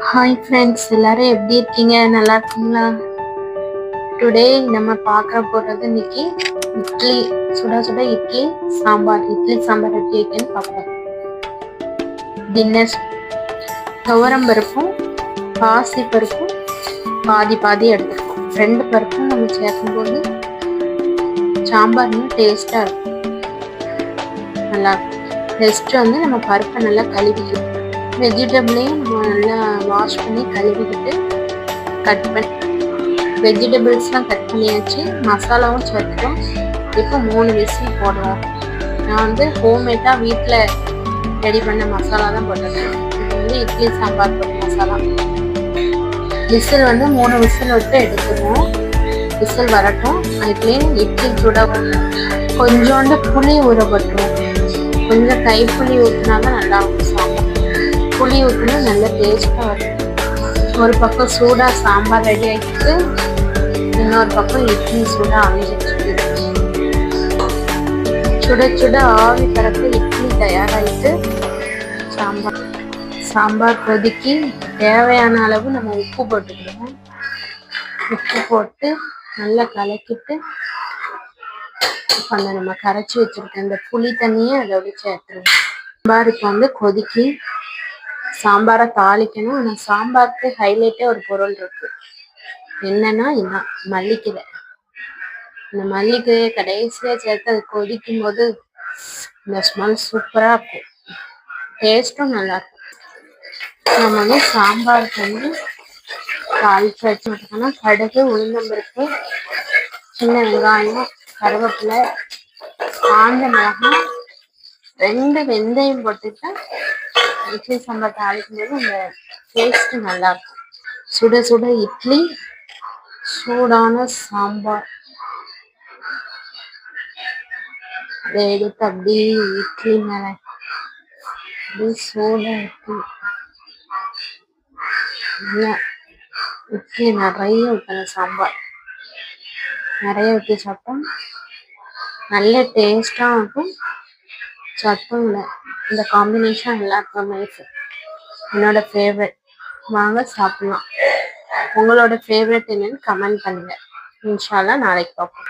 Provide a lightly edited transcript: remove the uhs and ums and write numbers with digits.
Hi friends, எல்லாரும் எப்படி இருக்கீங்க? நல்லா இருக்கீங்களா? டுடே நம்ம பார்க்க போகிறது இன்னைக்கு இட்லி, சுட சுட இட்லி சாம்பார் எப்படி இருக்குன்னு பார்ப்போம். டின்னர் துவரம் பருப்பும் பாசி பருப்பும் பாதி பாதி எடுத்துருக்கோம். 2 பருப்பும் நம்ம சேர்க்கும்போது சாம்பார் டேஸ்டாக இருக்கும், நல்லா இருக்கும். நெக்ஸ்ட் நம்ம பருப்பை நல்லா கழுவிக்கலாம். வெஜிடபிளையும் நம்ம நல்லா வாஷ் பண்ணி கழுவிக்கிட்டு கட் பண்ணி வெஜிடபிள்ஸ்லாம் கட் பண்ணியாச்சு. மசாலாவும் சேர்த்துட்டோம். இப்போ 3 விசில் போடுவோம். நான் ஹோம்மேடாக வீட்டில் ரெடி பண்ண மசாலா தான் போட்டிருக்கேன். இது இட்லி சாம்பார் போட்ட மசாலா. விசில் 3 விசில் விட்டு எடுத்துருவோம். விசில் வரட்டும். அதுக்குள்ளே இட்லி சுட கொஞ்சோண்டு புளி ஊற போட்டுருவோம். கொஞ்சம் கைப்புளி ஊற்றினாலும் நல்லா இருக்கும் சாம்பார். புளி ஊற்றினா நல்ல டேஸ்ட்டாக வரும். ஒரு பக்கம் சூடாக சாம்பார் ரெடி ஆகிட்டு இன்னொரு பக்கம் இட்லி சூடாக அமைஞ்சிட்டு சுட சுட ஆவி பறக்க இட்லி தயாராகிட்டு சாம்பார் கொதிக்கி தேவையான அளவு நம்ம உப்பு போட்டுக்கிறோம். உப்பு போட்டு நல்லா கலக்கிட்டு அந்த நம்ம கரைச்சி வச்சிருக்கோம் இந்த புளி தண்ணியை அதோட சேர்த்துருவோம். சாம்பார் இப்போ கொதிக்கி சாம்பாரை தாளிக்கணும். ஆனால் சாம்பாருக்கு ஹைலைட்டே ஒரு பொருள் இருக்கு. என்னன்னா இதுதான் மல்லிக்கீரை. இந்த மல்லிக்கீரையை கடைசியாக சேர்த்து அது கொதிக்கும் போது இந்த ஸ்மெல் சூப்பராக இருக்கும், டேஸ்ட்டும் நல்லா இருக்கும். நம்ம சாம்பாருக்கு தாளிச்சு வச்சு விட்டுக்கோன்னா கடுகு, உளுந்தம்பருப்பு, சின்ன வெங்காயம், கருவேப்பிலை, காஞ்ச மிளகாய், 2 வெந்தயம் போட்டுட்டா இட்லி சாம்பார் தாளிக்கும் போது அந்த டேஸ்ட் நல்லா இருக்கும். சுட சுட இட்லி, சூடான சாம்பார், அதை எடுத்து அப்படியே இட்லி மேல அப்படியே சூட இட்லி நிறைய ஊற்றணும். சாம்பார் நிறைய ஊற்றி சாப்பிட்டா நல்ல டேஸ்டாக இருக்கும். சத்தும் இல்லை. இந்த காம்பினேஷன் எல்லாருக்கும் என்னோட ஃபேவரட். வாங்க சாப்பிடலாம். உங்களோட ஃபேவரட் என்னன்னு கமெண்ட் பண்ணுங்க. இன்ஷா அல்லாஹ் நாளைக்கு பார்ப்போம்.